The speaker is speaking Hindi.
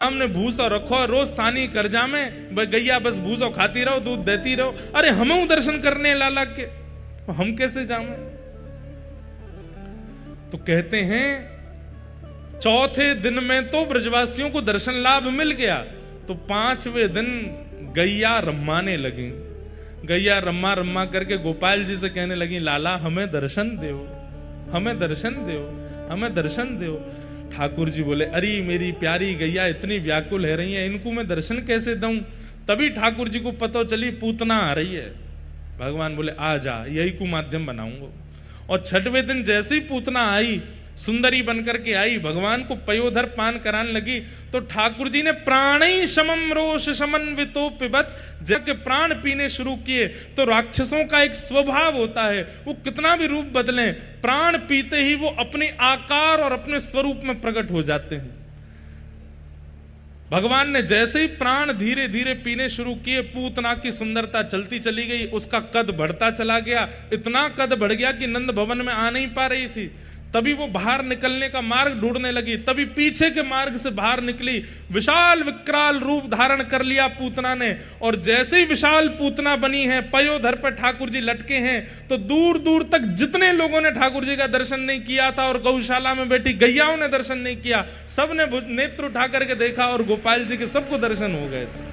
सामने भूसा रखो, रोज सानी कर जामे, गैया बस भूसो खाती रहो, दूध देती रहो। अरे हम दर्शन करने लाला के, हम कैसे जामे? तो कहते हैं चौथे दिन में तो ब्रजवासियों को दर्शन लाभ मिल गया, तो पांचवें दिन गैया रम्माने लगी। गैया रम्मा रम्मा करके गोपाल जी से कहने लगी, लाला हमें दर्शन दो, हमें दर्शन दो, हमें दर्शन दो। ठाकुर जी बोले, अरे मेरी प्यारी गैया इतनी व्याकुल है रही है, इनको मैं दर्शन कैसे दूं? तभी ठाकुर जी को पता चली पूतना आ रही है। भगवान बोले, आ जा, यही को माध्यम बनाऊंगा। और छठवें दिन जैसे ही पूतना आई, सुंदरी बनकर के आई, भगवान को पयोधर पान कराने लगी, तो ठाकुर जी ने प्राणी शमम रोष समन्वितो पिबत, जब प्राण पीने शुरू किए। तो राक्षसों का एक स्वभाव होता है, वो कितना भी रूप बदलें, प्राण पीते ही वो अपने आकार और अपने स्वरूप में प्रकट हो जाते हैं। भगवान ने जैसे ही प्राण धीरे धीरे पीने शुरू किए, पूतना की सुंदरता चलती चली गई, उसका कद बढ़ता चला गया, इतना कद बढ़ गया कि नंद भवन में आ नहीं पा रही थी। तभी वो बाहर निकलने का मार्ग ढूंढने लगी, तभी पीछे के मार्ग से बाहर निकली, विशाल विकराल रूप धारण कर लिया पूतना ने। और जैसे ही विशाल पूतना बनी है, पयोधर पर ठाकुर जी लटके हैं, तो दूर दूर तक जितने लोगों ने ठाकुर जी का दर्शन नहीं किया था और गौशाला में बैठी गैयाओं ने दर्शन नहीं किया, सब ने नेत्र उठा करके देखा और गोपाल जी के सबको दर्शन हो गए थे।